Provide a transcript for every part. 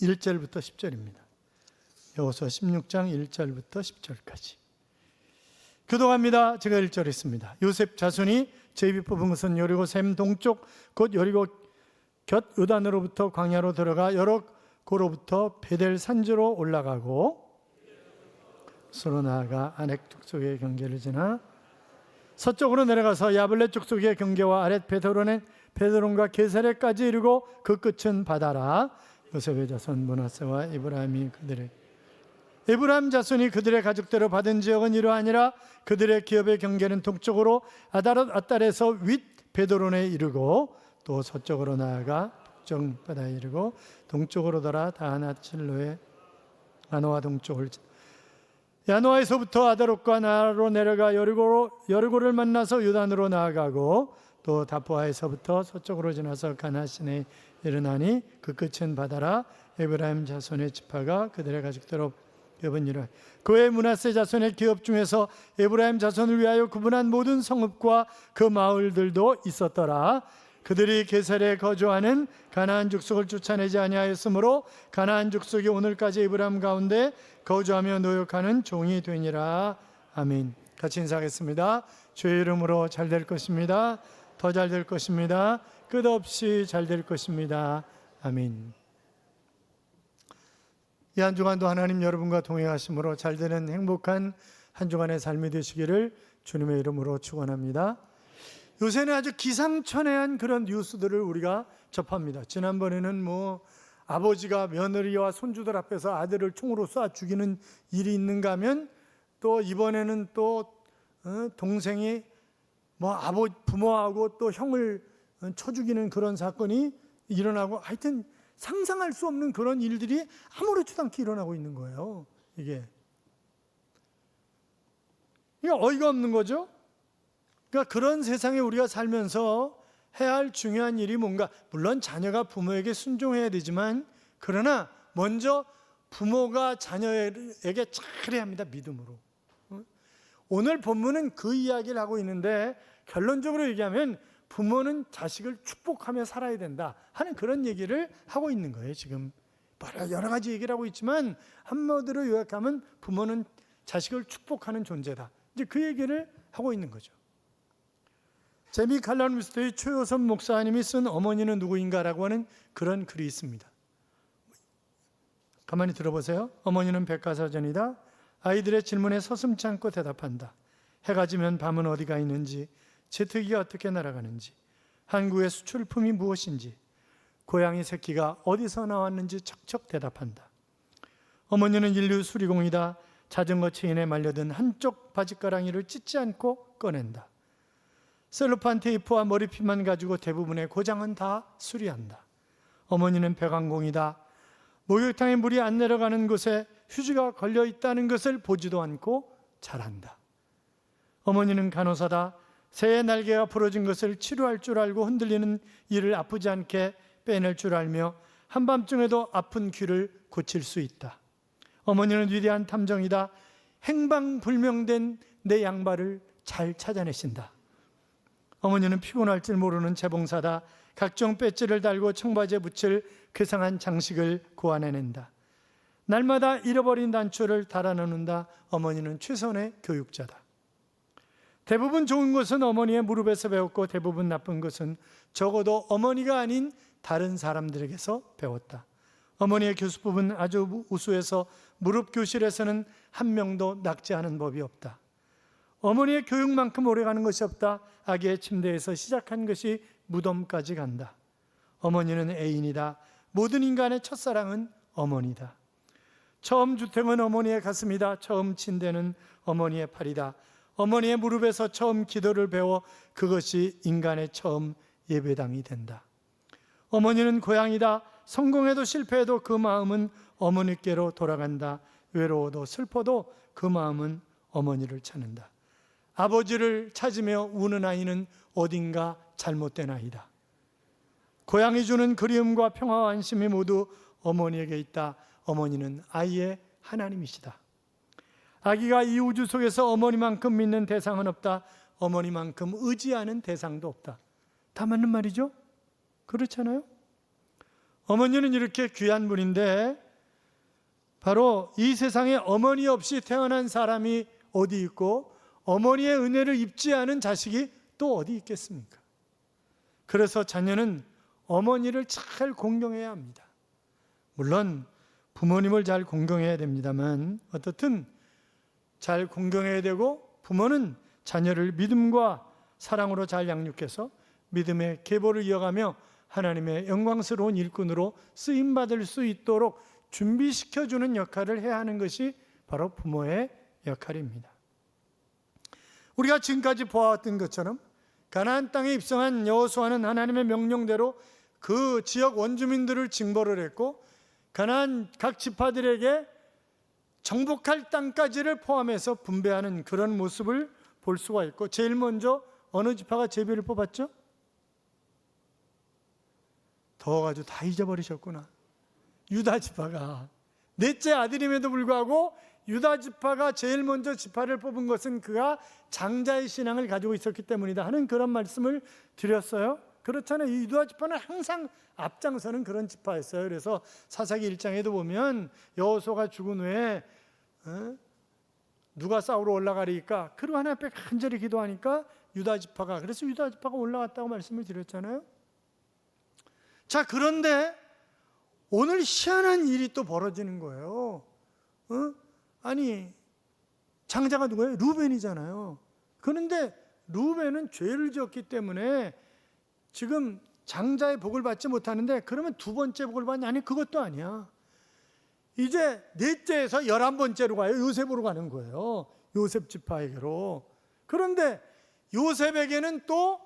1절부터 10절입니다. 여호수아 16장 1절부터 10절까지. 교독합니다. 제가 1절 했습니다. 요셉 자손이 제비 뽑은 것은 여리고 샘 동쪽 곧 여리고 곁 요단으로부터 광야로 들어가 여러 고로부터 베델 산지로 올라가고 서로 나아가 아넥 족속의 경계를 지나 서쪽으로 내려가서 야블레 족속의 경계와 아랫 베드론과 게세레까지 이르고 그 끝은 바다라. 요셉의 자손 므낫세와 에브라임 자손이 그들의 가족대로 받은 지역은 이러하니라. 그들의 기업의 경계는 동쪽으로 아달에서 윗 베드론에 이르고 또 서쪽으로 나아가 북쪽 바다에 이르고 동쪽으로 돌아 다하나칠로의 야노아 동쪽을 야노아에서부터 아다롯과 나로 내려가 여리고를 만나서 요단으로 나아가고 또 다포아에서부터 서쪽으로 지나서 가나신에 이르나니 그 끝은 바다라. 에브라임 자손의 지파가 그들의 가족대로 기업은 이러하. 그의 므낫세 자손의 기업 중에서 에브라임 자손을 위하여 구분한 모든 성읍과 그 마을들도 있었더라. 그들이 게셀에 거주하는 가나안 족속을 쫓아내지 아니하였으므로 가나안 족속이 오늘까지 에브라임 가운데 거주하며 노역하는 종이 되니라. 아멘. 같이 인사하겠습니다. 주의 이름으로 잘 될 것입니다. 더 잘 될 것입니다. 끝없이 잘 될 것입니다. 아멘. 이 한 주간도 하나님 여러분과 동행하심으로 잘 되는 행복한 한 주간의 삶이 되시기를 주님의 이름으로 축원합니다. 요새는 아주 기상천외한 그런 뉴스들을 우리가 접합니다. 지난번에는 아버지가 며느리와 손주들 앞에서 아들을 총으로 쏴 죽이는 일이 있는가 하면 또 이번에는 또 동생이 부모하고 또 형을 쳐 죽이는 그런 사건이 일어나고, 하여튼 상상할 수 없는 그런 일들이 아무렇지도 않게 일어나고 있는 거예요. 이게 어이가 없는 거죠. 그러니까 그런 세상에 우리가 살면서 해야 할 중요한 일이 뭔가, 물론 자녀가 부모에게 순종해야 되지만 그러나 먼저 부모가 자녀에게 잘해야 합니다. 믿음으로. 오늘 본문은 그 이야기를 하고 있는데 결론적으로 얘기하면 부모는 자식을 축복하며 살아야 된다 하는 그런 얘기를 하고 있는 거예요. 지금 여러 가지 얘기를 하고 있지만 한마디로 요약하면 부모는 자식을 축복하는 존재다. 이제 그 얘기를 하고 있는 거죠. 제미 칼럼니스트의 최효선 목사님이 쓴 어머니는 누구인가라고 하는 그런 글이 있습니다. 가만히 들어보세요. 어머니는 백과사전이다. 아이들의 질문에 서슴지 않고 대답한다. 해가 지면 밤은 어디가 있는지, 제트기가 어떻게 날아가는지, 한국의 수출품이 무엇인지, 고양이 새끼가 어디서 나왔는지 척척 대답한다. 어머니는 인류 수리공이다. 자전거 체인에 말려든 한쪽 바지가랑이를 찢지 않고 꺼낸다. 셀로판 테이프와 머리핀만 가지고 대부분의 고장은 다 수리한다. 어머니는 배관공이다. 목욕탕에 물이 안 내려가는 곳에 휴지가 걸려 있다는 것을 보지도 않고 잘한다. 어머니는 간호사다. 새의 날개가 부러진 것을 치료할 줄 알고 흔들리는 이를 아프지 않게 빼낼 줄 알며 한밤중에도 아픈 귀를 고칠 수 있다. 어머니는 위대한 탐정이다. 행방불명된 내 양발을 잘 찾아내신다. 어머니는 피곤할 줄 모르는 재봉사다. 각종 배지를 달고 청바지에 붙일 괴상한 장식을 고안해낸다. 날마다 잃어버린 단추를 달아놓는다. 어머니는 최선의 교육자다. 대부분 좋은 것은 어머니의 무릎에서 배웠고 대부분 나쁜 것은 적어도 어머니가 아닌 다른 사람들에게서 배웠다. 어머니의 교수법은 아주 우수해서 무릎 교실에서는 한 명도 낚지하는 법이 없다. 어머니의 교육만큼 오래가는 것이 없다. 아기의 침대에서 시작한 것이 무덤까지 간다. 어머니는 애인이다. 모든 인간의 첫사랑은 어머니다. 처음 주택은 어머니의 가슴이다. 처음 침대는 어머니의 팔이다. 어머니의 무릎에서 처음 기도를 배워 그것이 인간의 처음 예배당이 된다. 어머니는 고향이다. 성공해도 실패해도 그 마음은 어머니께로 돌아간다. 외로워도 슬퍼도 그 마음은 어머니를 찾는다. 아버지를 찾으며 우는 아이는 어딘가 잘못된 아이다. 고향이 주는 그리움과 평화와 안심이 모두 어머니에게 있다. 어머니는 아이의 하나님이시다. 아기가 이 우주 속에서 어머니만큼 믿는 대상은 없다. 어머니만큼 의지하는 대상도 없다. 다 맞는 말이죠? 그렇잖아요? 어머니는 이렇게 귀한 분인데 바로 이 세상에 어머니 없이 태어난 사람이 어디 있고 어머니의 은혜를 입지 않은 자식이 또 어디 있겠습니까? 그래서 자녀는 어머니를 잘 공경해야 합니다. 물론 부모님을 잘 공경해야 됩니다만 어떻든 잘 공경해야 되고, 부모는 자녀를 믿음과 사랑으로 잘 양육해서 믿음의 계보를 이어가며 하나님의 영광스러운 일꾼으로 쓰임받을 수 있도록 준비시켜주는 역할을 해야 하는 것이 바로 부모의 역할입니다. 우리가 지금까지 보아왔던 것처럼 가나안 땅에 입성한 여호수아는 하나님의 명령대로 그 지역 원주민들을 징벌을 했고 가나안 각 지파들에게 정복할 땅까지를 포함해서 분배하는 그런 모습을 볼 수가 있고, 제일 먼저 어느 지파가 제비를 뽑았죠? 더워가지고 다 잊어버리셨구나. 유다 지파가, 넷째 아들임에도 불구하고 유다 지파가 제일 먼저 지파를 뽑은 것은 그가 장자의 신앙을 가지고 있었기 때문이다 하는 그런 말씀을 드렸어요. 그렇잖아요. 이 유다 지파는 항상 앞장서는 그런 지파였어요. 그래서 사사기 1장에도 보면 여호수아가 죽은 후에 누가 싸우러 올라가리까? 그리고 하나님 앞에 간절히 기도하니까 유다 지파가, 그래서 유다 지파가 올라갔다고 말씀을 드렸잖아요. 자, 그런데 오늘 희한한 일이 또 벌어지는 거예요. 아니, 장자가 누구예요? 루벤이잖아요. 그런데 루벤은 죄를 지었기 때문에 지금 장자의 복을 받지 못하는데, 그러면 두 번째 복을 받냐? 아니, 그것도 아니야. 이제 넷째에서 11번째로 가요. 요셉으로 가는 거예요. 요셉 지파에게로. 그런데 요셉에게는 또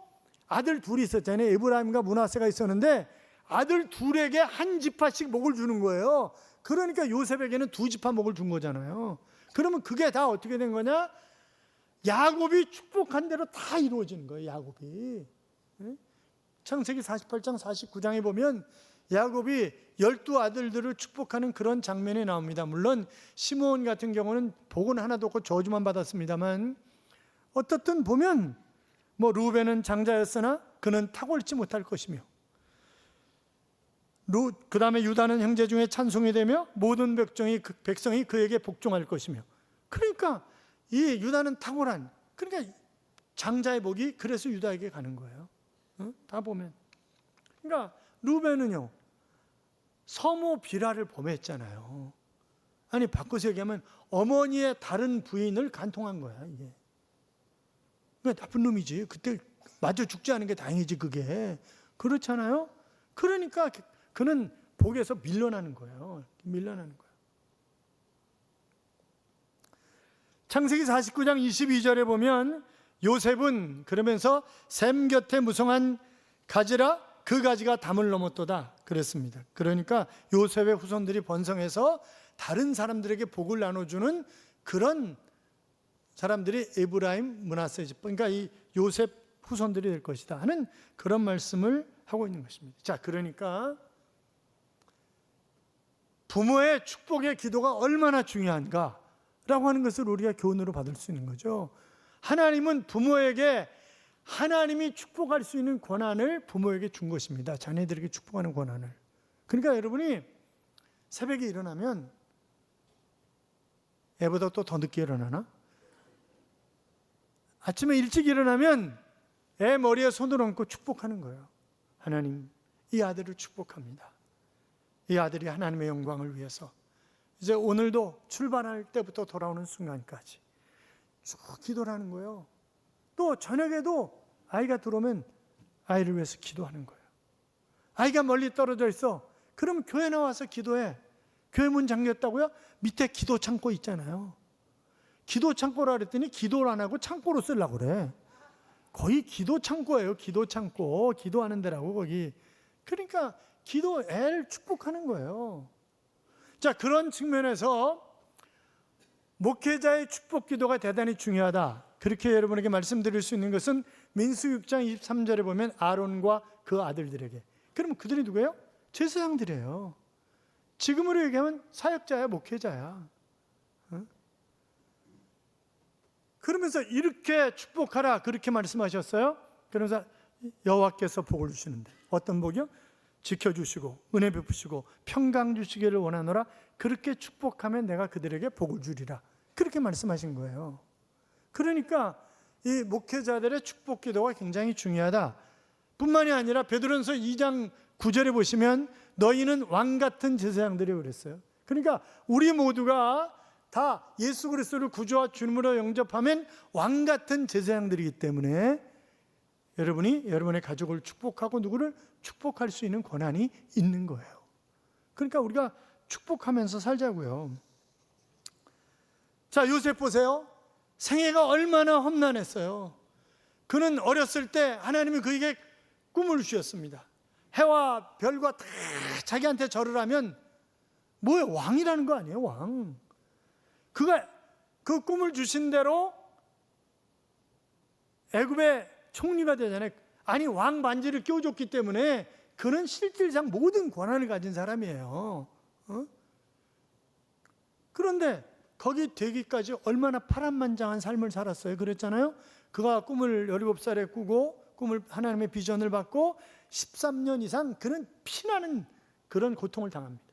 아들 둘이 있었잖아요. 에브라임과 므낫세가 있었는데 아들 둘에게 한 지파씩 목을 주는 거예요. 그러니까 요셉에게는 두 지파 목을 준 거잖아요. 그러면 그게 다 어떻게 된 거냐? 야곱이 축복한 대로 다 이루어지는 거예요. 야곱이. 창세기 48장 49장에 보면 야곱이 12아들들을 축복하는 그런 장면이 나옵니다. 물론 시므온 같은 경우는 복은 하나도 없고 저주만 받았습니다만, 어떻든 보면 루벤은 장자였으나 그는 탁월치 못할 것이며, 그 다음에 유다는 형제 중에 찬송이 되며 모든 백성이 그에게 복종할 것이며, 그러니까 이 유다는 탁월한, 그러니까 장자의 복이 그래서 유다에게 가는 거예요. 다 보면. 그러니까 루벤은요, 서모 비라를 범했잖아요. 아니, 바꿔서 얘기하면 어머니의 다른 부인을 간통한 거야, 이게. 그러니까 나쁜 놈이지. 그때 마저 죽지 않은 게 다행이지, 그게. 그렇잖아요? 그러니까 그는 복에서 밀려나는 거예요. 밀려나는 거예요. 창세기 49장 22절에 보면 요셉은 그러면서 샘 곁에 무성한 가지라 그 가지가 담을 넘었도다 그랬습니다. 그러니까 요셉의 후손들이 번성해서 다른 사람들에게 복을 나눠주는 그런 사람들이 에브라임, 므낫세 지파, 그러니까 이 요셉 후손들이 될 것이다 하는 그런 말씀을 하고 있는 것입니다. 자, 그러니까 부모의 축복의 기도가 얼마나 중요한가라고 하는 것을 우리가 교훈으로 받을 수 있는 거죠. 하나님은 부모에게 하나님이 축복할 수 있는 권한을 부모에게 준 것입니다. 자녀들에게 축복하는 권한을. 그러니까 여러분이 새벽에 일어나면, 애보다 또 더 늦게 일어나나? 아침에 일찍 일어나면 애 머리에 손을 얹고 축복하는 거예요. 하나님, 이 아들을 축복합니다. 이 아들이 하나님의 영광을 위해서 이제 오늘도 출발할 때부터 돌아오는 순간까지 쭉 기도를 하는 거예요. 또 저녁에도 아이가 들어오면 아이를 위해서 기도하는 거예요. 아이가 멀리 떨어져 있어. 그럼 교회 나와서 기도해. 교회 문 잠겼다고요? 밑에 기도 창고 있잖아요. 기도 창고라 그랬더니 기도를 안 하고 창고로 쓰려고 그래. 거의 기도 창고예요. 기도 창고. 기도하는 데라고 거기. 그러니까 기도, 애를 축복하는 거예요. 자, 그런 측면에서 목회자의 축복 기도가 대단히 중요하다. 그렇게 여러분에게 말씀드릴 수 있는 것은 민수기 6장 23절에 보면 아론과 그 아들들에게. 그러면 그들이 누구예요? 제사장들이에요. 지금으로 얘기하면 사역자야, 목회자야. 그러면서 이렇게 축복하라 그렇게 말씀하셨어요. 그러면서 여호와께서 복을 주시는데 어떤 복이요? 지켜주시고 은혜 베푸시고 평강 주시기를 원하노라. 그렇게 축복하면 내가 그들에게 복을 주리라. 그렇게 말씀하신 거예요. 그러니까 이 목회자들의 축복 기도가 굉장히 중요하다. 뿐만이 아니라 베드로전서 2장 9절에 보시면 너희는 왕 같은 제사장들이 그랬어요. 그러니까 우리 모두가 다 예수 그리스도를 구주와 주님으로 영접하면 왕 같은 제사장들이기 때문에 여러분이 여러분의 가족을 축복하고 누구를 축복할 수 있는 권한이 있는 거예요. 그러니까 우리가 축복하면서 살자고요. 자, 요셉 보세요. 생애가 얼마나 험난했어요. 그는 어렸을 때 하나님이 그에게 꿈을 주셨습니다. 해와 별과 다 자기한테 절을 하면 뭐예요? 왕이라는 거 아니에요? 왕. 그가 그 꿈을 주신 대로 애굽의 총리가 되잖아요. 아니, 왕 반지를 끼워줬기 때문에 그는 실질상 모든 권한을 가진 사람이에요. 그런데 거기 되기까지 얼마나 파란만장한 삶을 살았어요. 그랬잖아요. 그가 꿈을 17살에 꾸고 꿈을 하나님의 비전을 받고 13년 이상 그는 피나는 그런 고통을 당합니다.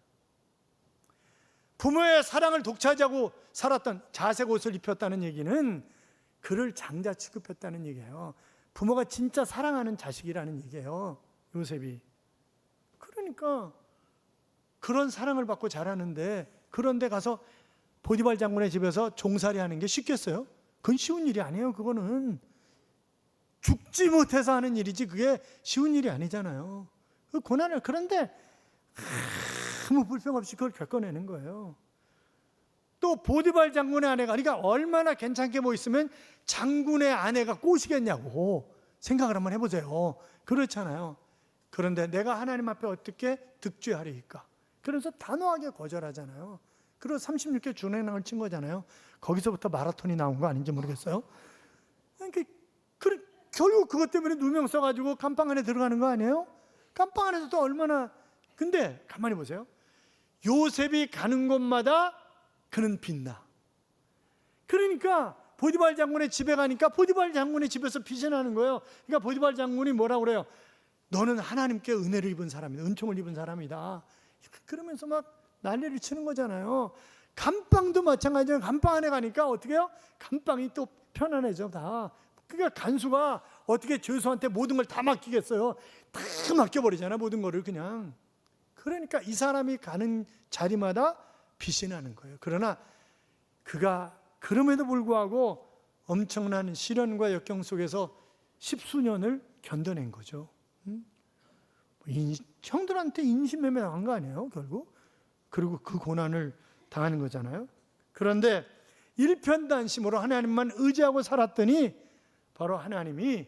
부모의 사랑을 독차지하고 살았던, 자색 옷을 입혔다는 얘기는 그를 장자 취급했다는 얘기예요. 부모가 진짜 사랑하는 자식이라는 얘기예요, 요셉이. 그러니까 그런 사랑을 받고 자라는데, 그런데 가서 보디발 장군의 집에서 종살이 하는 게 쉽겠어요? 그건 쉬운 일이 아니에요. 그거는 죽지 못해서 하는 일이지 그게 쉬운 일이 아니잖아요. 그 고난을, 그런데 아무 불평 없이 그걸 겪어내는 거예요. 또 보디발 장군의 아내가, 그러니까 얼마나 괜찮게 뭐 있으면 장군의 아내가 꼬시겠냐고 생각을 한번 해보세요. 그렇잖아요. 그런데 내가 하나님 앞에 어떻게 득죄하리까? 그래서 단호하게 거절하잖아요. 그리고 36개 준행랑을 친 거잖아요. 거기서부터 마라톤이 나온 거 아닌지 모르겠어요. 그러니까 결국 그것 때문에 누명 써가지고 감방 안에 들어가는 거 아니에요? 감방 안에서도 얼마나. 근데 가만히 보세요. 요셉이 가는 곳마다 그는 빛나. 그러니까 보디발 장군의 집에 가니까 보디발 장군의 집에서 빛이 나는 거예요. 그러니까 보디발 장군이 뭐라고 그래요? 너는 하나님께 은혜를 입은 사람이다. 은총을 입은 사람이다. 그러면서 막 난리를 치는 거잖아요. 감방도 마찬가지예요. 감방 안에 가니까 어떻게 해요? 감방이 또 편안해져 다. 그러니까 간수가 어떻게 죄수한테 모든 걸 다 맡기겠어요? 다 맡겨버리잖아, 모든 거를 그냥. 그러니까 이 사람이 가는 자리마다 빛이 나는 거예요. 그러나 그가 그럼에도 불구하고 엄청난 시련과 역경 속에서 10수년을 견뎌낸 거죠. 형들한테 인신매매 당한 거 아니에요, 결국? 그리고 그 고난을 당하는 거잖아요. 그런데 일편단심으로 하나님만 의지하고 살았더니 바로 하나님이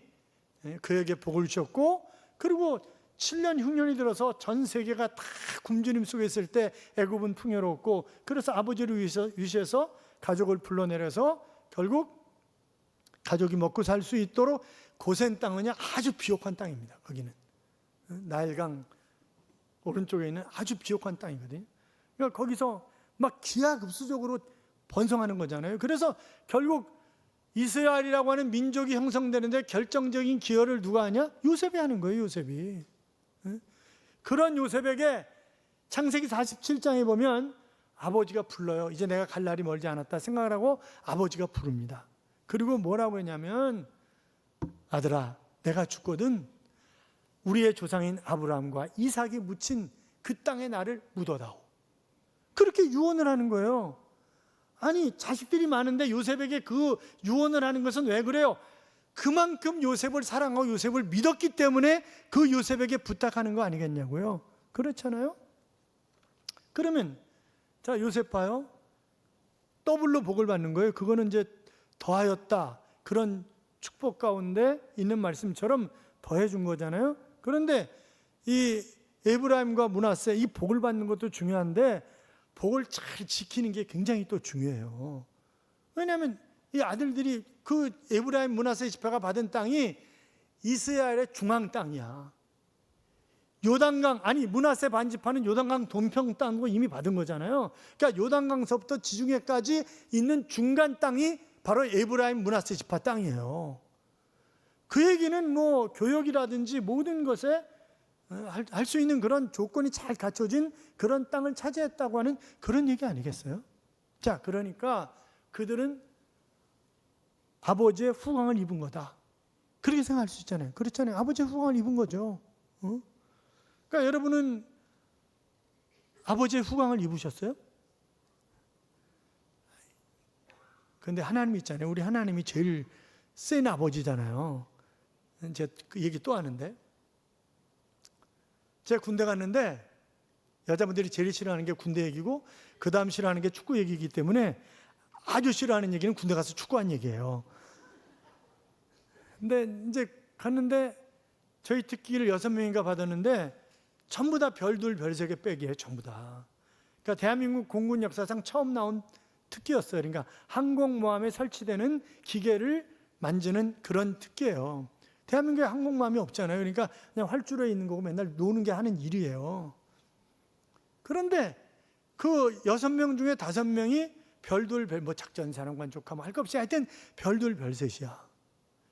그에게 복을 주셨고, 그리고 7년 흉년이 들어서 전 세계가 다 굶주림 속에 있을 때 애굽은 풍요로웠고, 그래서 아버지를 위시해서 가족을 불러내려서 결국 가족이 먹고 살 수 있도록 고센 땅은 아주 비옥한 땅입니다. 거기는 나일강 오른쪽에 있는 아주 비옥한 땅이거든요. 그러니까 거기서 막 기하급수적으로 번성하는 거잖아요. 그래서 결국 이스라엘이라고 하는 민족이 형성되는데 결정적인 기여를 누가 하냐? 요셉이 하는 거예요, 요셉이. 그런 요셉에게 창세기 47장에 보면 아버지가 불러요. 이제 내가 갈 날이 멀지 않았다 생각을 하고 아버지가 부릅니다. 그리고 뭐라고 했냐면, 아들아, 내가 죽거든 우리의 조상인 아브라함과 이삭이 묻힌 그 땅에 나를 묻어다오. 그렇게 유언을 하는 거예요. 아니, 자식들이 많은데 요셉에게 그 유언을 하는 것은 왜 그래요? 그만큼 요셉을 사랑하고 요셉을 믿었기 때문에 그 요셉에게 부탁하는 거 아니겠냐고요. 그렇잖아요. 그러면 자, 요셉 봐요. 더블로 복을 받는 거예요. 그거는 이제 더하였다, 그런 축복 가운데 있는 말씀처럼 더해준 거잖아요. 그런데 이 에브라임과 므낫세, 이 복을 받는 것도 중요한데 복을 잘 지키는 게 굉장히 또 중요해요. 왜냐하면 이 아들들이 그 에브라임 므낫세 지파가 받은 땅이 이스라엘의 중앙 땅이야. 요단강, 아니 므낫세 반지파는 요단강 동평 땅으로 이미 받은 거잖아요. 그러니까 요단강서부터 지중해까지 있는 중간 땅이 바로 에브라임 므낫세 지파 땅이에요. 그 얘기는 뭐 교역이라든지 모든 것에 할 수 있는 그런 조건이 잘 갖춰진 그런 땅을 차지했다고 하는 그런 얘기 아니겠어요? 자, 그러니까 그들은 아버지의 후광을 입은 거다. 그렇게 생각할 수 있잖아요. 그렇잖아요. 아버지의 후광을 입은 거죠. 그러니까 여러분은 아버지의 후광을 입으셨어요? 그런데 하나님 있잖아요. 우리 하나님이 제일 센 아버지잖아요. 제가 그 얘기 또 하는데, 제가 군대 갔는데 여자분들이 제일 싫어하는 게 군대 얘기고 그 다음 싫어하는 게 축구 얘기이기 때문에 아주 싫어하는 얘기는 군대 가서 축구한 얘기예요. 근데 이제 갔는데 저희 특기를 6명인가 받았는데 전부 다 별둘 별세 개 빼기예요. 전부 다. 그러니까 대한민국 공군 역사상 처음 나온 특기였어요. 그러니까 항공모함에 설치되는 기계를 만지는 그런 특기예요. 대한민국에 항공모함이 없잖아요. 그러니까 그냥 활주로에 있는 거고 맨날 노는 게 하는 일이에요. 그런데 그 6명 중에 5명이 별둘 뭐 작전사령관 쪽하면 할 것 없이 하여튼 별둘 별셋이야.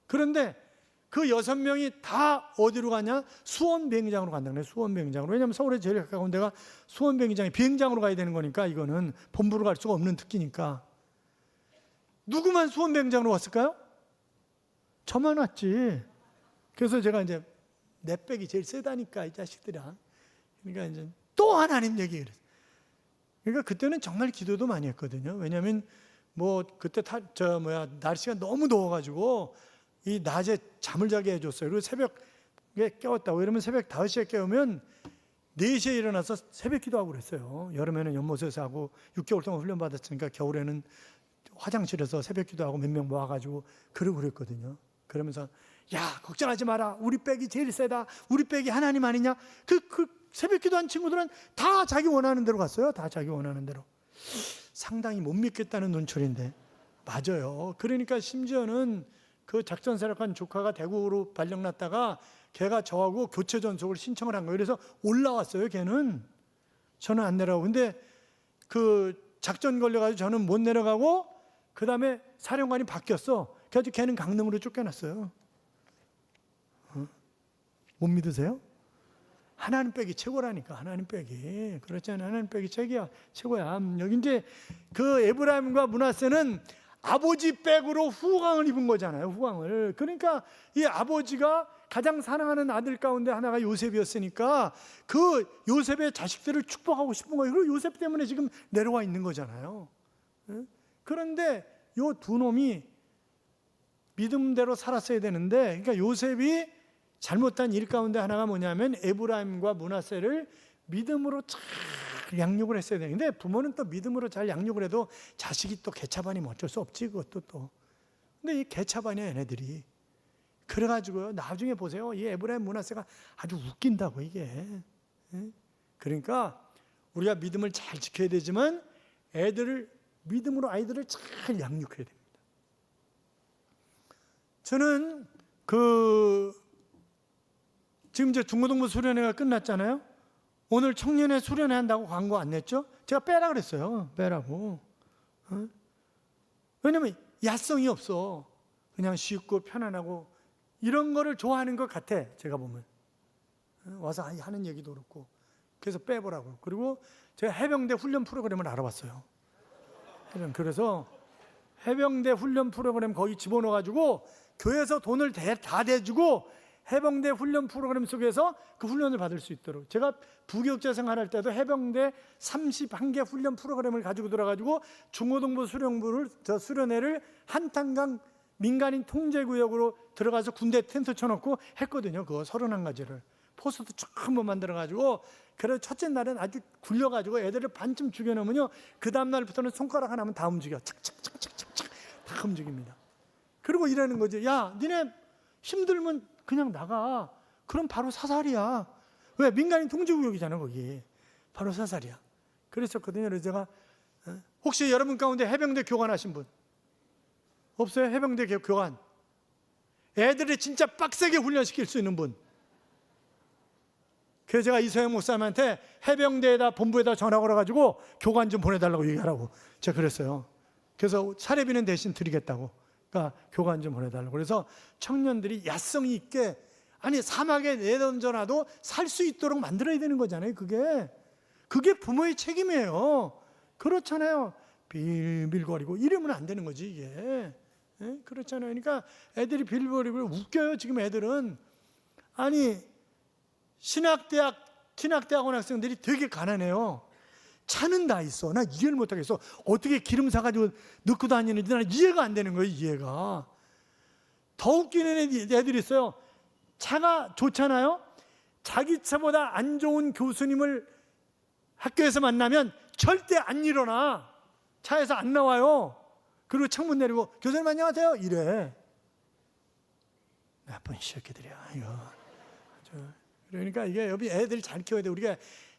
그런데 그 6명이 다 어디로 가냐? 수원비행장으로 간다는 거예요. 수원비행장으로. 왜냐하면 서울에 제일 가까운 데가 수원비행장이 비행장으로 가야 되는 거니까 이거는 본부로 갈 수가 없는 특기니까. 누구만 수원비행장으로 왔을까요? 저만 왔지. 그래서 제가 이제 내 백이 제일 세다니까 이 자식들아. 그러니까 이제 또 하나님 얘기를 했어요. 그러니까 그때는 정말 기도도 많이 했거든요. 왜냐하면 뭐 그때 날씨가 너무 더워가지고 이 낮에 잠을 자게 해줬어요. 그리고 새벽에 깨웠다고. 이러면 새벽 5시에 깨우면 4시에 일어나서 새벽 기도하고 그랬어요. 여름에는 연못에서 하고 6개월 동안 훈련 받았으니까 겨울에는 화장실에서 새벽 기도하고 몇 명 모아가지고 그러고 그랬거든요. 그러면서 야 걱정하지 마라. 우리 백이 제일 세다. 우리 백이 하나님 아니냐. 그 새벽 기도한 친구들은 다 자기 원하는 대로 갔어요. 다 자기 원하는 대로. 상당히 못 믿겠다는 눈초리인데 맞아요. 그러니까 심지어는 그 작전사령관 조카가 대구로 발령났다가 걔가 저하고 교체 전속을 신청을 한 거예요. 그래서 올라왔어요. 걔는. 저는 안 내려가고. 근데 그 작전 걸려가지고 저는 못 내려가고 그 다음에 사령관이 바뀌었어. 그래서 걔는 강릉으로 쫓겨났어요. 못 믿으세요? 하나님 백이 최고라니까. 하나님 백이. 그렇잖아요. 하나님 백이 최고야. 여기 이제 그 에브라임과 므낫세는 아버지 백으로 후광을 입은 거잖아요. 후광을. 그러니까 이 아버지가 가장 사랑하는 아들 가운데 하나가 요셉이었으니까 그 요셉의 자식들을 축복하고 싶은 거예요. 그리고 요셉 때문에 지금 내려와 있는 거잖아요. 그런데 요 두 놈이 믿음대로 살았어야 되는데, 그러니까 요셉이 잘못한 일 가운데 하나가 뭐냐면 에브라임과 므낫세를 믿음으로 잘 양육을 했어야 되는데, 부모는 또 믿음으로 잘 양육을 해도 자식이 또 개차반이면 어쩔 수 없지. 그것도 또. 근데 이 개차반이야 얘네들이. 그래가지고요 나중에 보세요. 이 에브라임 므낫세가 아주 웃긴다고 이게. 그러니까 우리가 믿음을 잘 지켜야 되지만 믿음으로 아이들을 잘 양육해야 됩니다. 저는 지금 이제 중고등부 수련회가 끝났잖아요. 오늘 청년회 수련회 한다고 광고 안 냈죠? 제가 빼라 그랬어요. 빼라고. 왜냐면 야성이 없어. 그냥 쉽고 편안하고 이런 거를 좋아하는 것 같아. 제가 보면. 와서 하는 얘기도 그렇고. 그래서 빼보라고. 그리고 제가 해병대 훈련 프로그램을 알아봤어요. 그래서 해병대 훈련 프로그램 거기 집어넣어가지고 교회에서 돈을 다 대주고 해병대 훈련 프로그램 속에서 그 훈련을 받을 수 있도록. 제가 부교육자 생활할 때도 해병대 31개 훈련 프로그램을 가지고 들어가지고 중고등부 수련회를 한탄강 민간인 통제구역으로 들어가서 군대 텐트 쳐놓고 했거든요. 그거 31가지를. 포스도 전부 만들어가지고. 그래서 첫째 날은 아주 굴려가지고 애들을 반쯤 죽여놓으면요. 그 다음날부터는 손가락 하나면 다 움직여. 착착착착착 다 움직입니다. 그리고 이러는 거죠. 야, 니네 힘들면 그냥 나가. 그럼 바로 사살이야. 왜? 민간인 통제구역이잖아 거기. 바로 사살이야. 그랬었거든요. 그래서 제가 혹시 여러분 가운데 해병대 교관하신 분 없어요? 해병대 교관. 애들을 진짜 빡세게 훈련시킬 수 있는 분. 그래서 제가 이서영 목사님한테 해병대에다 본부에다 전화 걸어가지고 교관 좀 보내달라고 얘기하라고 제가 그랬어요. 그래서 사례비는 대신 드리겠다고. 그러니까 교관 좀 보내달라고. 그래서 청년들이 야성이 있게 아니 사막에 내던져놔도 살 수 있도록 만들어야 되는 거잖아요. 그게 부모의 책임이에요. 그렇잖아요. 빌빌거리고 이러면 안 되는 거지 이게. 예? 그렇잖아요. 그러니까 애들이 빌빌거리고 웃겨요. 지금 애들은. 아니 진학대학원 학생들이 되게 가난해요. 차는 다 있어. 나 이해를 못하겠어. 어떻게 기름 사가지고 넣고 다니는지 나 이해가 안 되는 거예요. 이해가. 더 웃기는 애들이 있어요. 차가 좋잖아요. 자기 차보다 안 좋은 교수님을 학교에서 만나면 절대 안 일어나. 차에서 안 나와요. 그리고 창문 내리고 교수님 안녕하세요 이래. 나쁜 새끼들이야 이거. 그러니까 이게 여기 애들 잘 키워야 돼. 우리가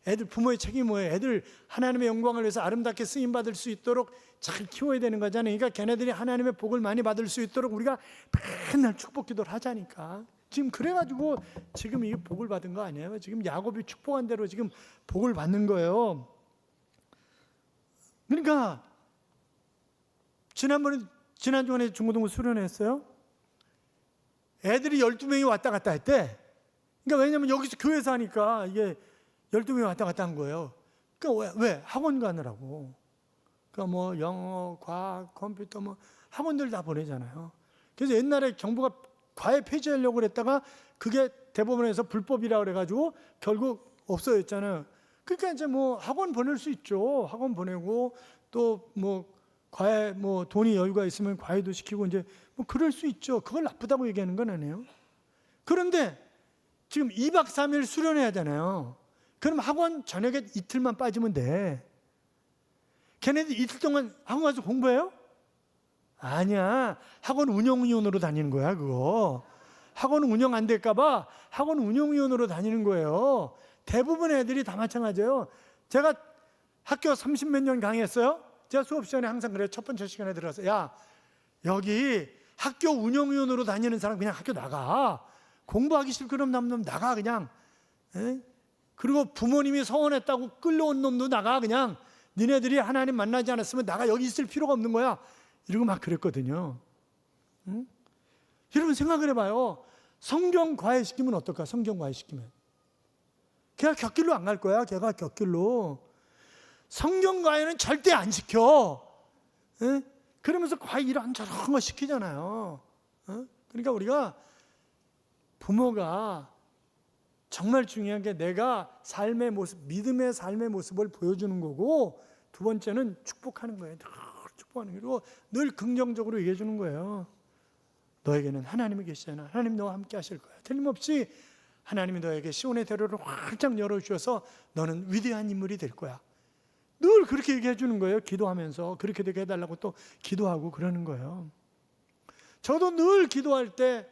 애들 부모의 책임이 뭐예요? 애들 하나님의 영광을 위해서 아름답게 쓰임 받을 수 있도록 잘 키워야 되는 거잖아요. 그러니까 걔네들이 하나님의 복을 많이 받을 수 있도록 우리가 맨날 축복 기도를 하자니까. 지금 그래가지고 지금 이 복을 받은 거 아니에요? 지금 야곱이 축복한 대로 지금 복을 받는 거예요. 그러니까 지난주에 중고등부 수련회했어요. 애들이 12명이 왔다 갔다 했대. 그러니까 왜냐면 여기서 교회에서 하니까 이게 12명이 왔다 갔다 한 거예요. 그러니까 왜? 학원 가느라고. 그러니까 뭐 영어, 과학, 컴퓨터 뭐 학원들 다 보내잖아요. 그래서 옛날에 정부가 과외 폐지하려고 그랬다가 그게 대법원에서 불법이라 그래가지고 결국 없어졌잖아요. 그러니까 이제 뭐 학원 보낼 수 있죠. 학원 보내고 또 뭐 과외 뭐 돈이 여유가 있으면 과외도 시키고 이제 뭐 그럴 수 있죠. 그걸 나쁘다고 얘기하는 건 아니에요. 그런데 지금 2박 3일 수련해야 하잖아요. 그럼 학원 저녁에 이틀만 빠지면 돼. 걔네들 이틀 동안 학원 가서 공부해요? 아니야. 학원 운영위원으로 다니는 거야 그거. 학원 운영 안 될까 봐 학원 운영위원으로 다니는 거예요. 대부분 애들이 다 마찬가지예요. 제가 학교 30몇 년 강의했어요. 제가 수업 시간에 항상 그래요. 첫 번째 시간에 들어가서 야 여기 학교 운영위원으로 다니는 사람 그냥 학교 나가. 공부하기 싫고 그럼 놈 나가 그냥. 에? 그리고 부모님이 서운했다고 끌려온 놈도 나가 그냥. 니네들이 하나님 만나지 않았으면 나가 여기 있을 필요가 없는 거야. 이러고 막 그랬거든요. 응? 여러분 생각을 해봐요. 성경 과외시키면 어떨까? 성경 과외시키면 걔가 곁길로 안 갈 거야. 걔가 곁길로. 성경 과외는 절대 안 시켜. 에? 그러면서 과외 이런저런 거 시키잖아요. 그러니까 우리가 부모가 정말 중요한 게 내가 삶의 모습, 믿음의 삶의 모습을 보여주는 거고, 두 번째는 축복하는 거예요. 늘 축복하는 거예요. 그리고 늘 긍정적으로 얘기해 주는 거예요. 너에게는 하나님이 계시잖아. 하나님 너와 함께 하실 거야. 틀림없이 하나님이 너에게 시온의 대로를 활짝 열어주셔서 너는 위대한 인물이 될 거야. 늘 그렇게 얘기해 주는 거예요. 기도하면서 그렇게 되게 해달라고 또 기도하고 그러는 거예요. 저도 늘 기도할 때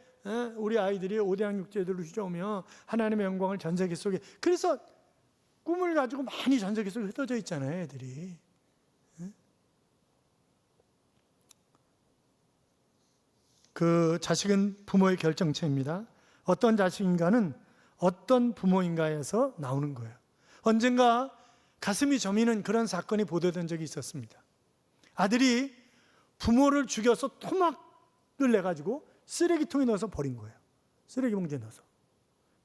우리 아이들이 5대학 6제대로 휘저으며 하나님의 영광을 전 세계 속에, 그래서 꿈을 가지고 많이 전 세계 속에 흩어져 있잖아요 애들이. 그 자식은 부모의 결정체입니다. 어떤 자식인가는 어떤 부모인가에서 나오는 거예요. 언젠가 가슴이 저미는 그런 사건이 보도된 적이 있었습니다. 아들이 부모를 죽여서 토막을 내가지고 쓰레기통에 넣어서 버린 거예요. 쓰레기 봉지에 넣어서.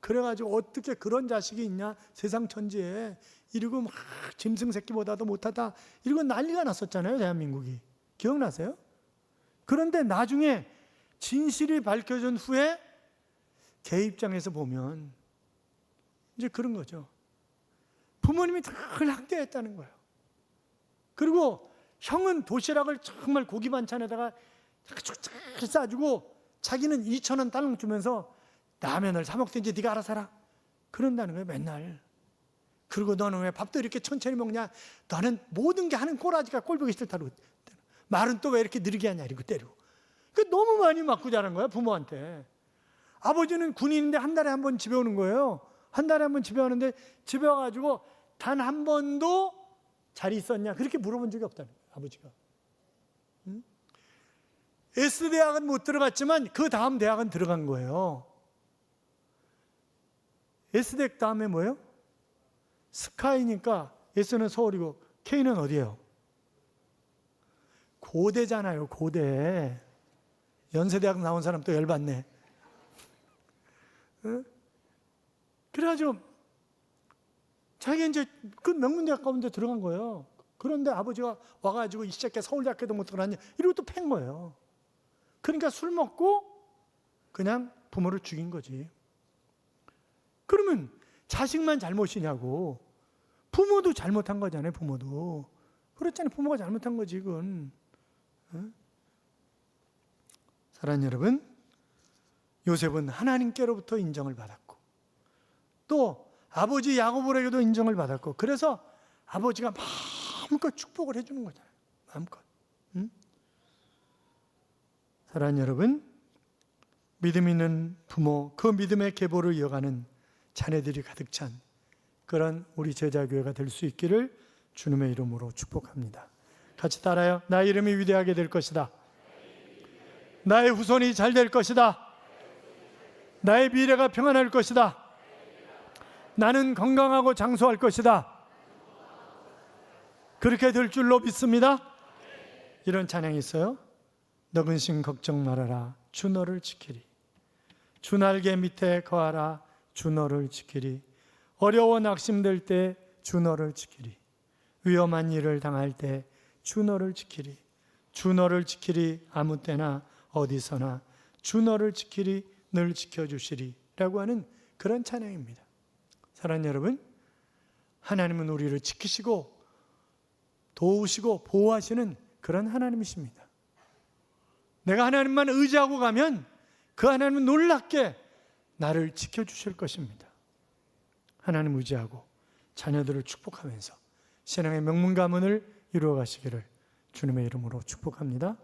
그래가지고 어떻게 그런 자식이 있냐 세상 천지에. 이러고 막 짐승 새끼보다도 못하다 이러고 난리가 났었잖아요 대한민국이. 기억나세요? 그런데 나중에 진실이 밝혀진 후에 걔 입장에서 보면 이제 그런 거죠. 부모님이 늘 학대했다는 거예요. 그리고 형은 도시락을 정말 고기 반찬에다가 잘 싸주고 자기는 2,000원 딸랑 주면서 라면을 사 먹든지 네가 알아서 해라. 그런다는 거예요 맨날. 그리고 너는 왜 밥도 이렇게 천천히 먹냐. 너는 모든 게 하는 꼬라지가 꼴보기 싫다고. 말은 또 왜 이렇게 느리게 하냐 이러고 때리고. 너무 많이 맞고 자란 거야 부모한테. 아버지는 군인인데 한 달에 한 번 집에 오는 거예요. 한 달에 한 번 집에 오는데 집에 와가지고 단 한 번도 잘 있었냐 그렇게 물어본 적이 없다는 거예요 아버지가. S대학은 못 들어갔지만 그 다음 대학은 들어간 거예요. S대학 다음에 뭐예요? 스카이니까 S는 서울이고 K는 어디예요? 고대잖아요 고대. 연세대학 나온 사람 또 열받네. 그래가지고 자기가 이제 그 명문대학 가운데 들어간 거예요. 그런데 아버지가 와가지고 이 새끼 서울대학교도 못 들어갔냐 이러고 또 팬 거예요. 그러니까 술 먹고 그냥 부모를 죽인 거지. 그러면 자식만 잘못이냐고. 부모도 잘못한 거잖아요. 부모도. 그렇잖아요. 부모가 잘못한 거지 그건. 사랑하는 여러분, 요셉은 하나님께로부터 인정을 받았고 또 아버지 야고보에게도 인정을 받았고 그래서 아버지가 마음껏 축복을 해주는 거잖아요. 마음껏. 사랑하는 여러분, 믿음 있는 부모, 그 믿음의 계보를 이어가는 자녀들이 가득 찬 그런 우리 제자교회가 될 수 있기를 주님의 이름으로 축복합니다. 같이 따라요. 나의 이름이 위대하게 될 것이다. 나의 후손이 잘 될 것이다. 나의 미래가 평안할 것이다. 나는 건강하고 장수할 것이다. 그렇게 될 줄로 믿습니다. 이런 찬양이 있어요. 너 근심 걱정 말아라. 주 너를 지키리. 주 날개 밑에 거하라. 주 너를 지키리. 어려워 낙심될 때 주 너를 지키리. 위험한 일을 당할 때 주 너를 지키리. 주 너를 지키리. 아무 때나 어디서나 주 너를 지키리. 늘 지켜주시리 라고 하는 그런 찬양입니다. 사랑하는 여러분, 하나님은 우리를 지키시고 도우시고 보호하시는 그런 하나님이십니다. 내가 하나님만 의지하고 가면 그 하나님은 놀랍게 나를 지켜주실 것입니다. 하나님 의지하고 자녀들을 축복하면서 신앙의 명문 가문을 이루어 가시기를 주님의 이름으로 축복합니다.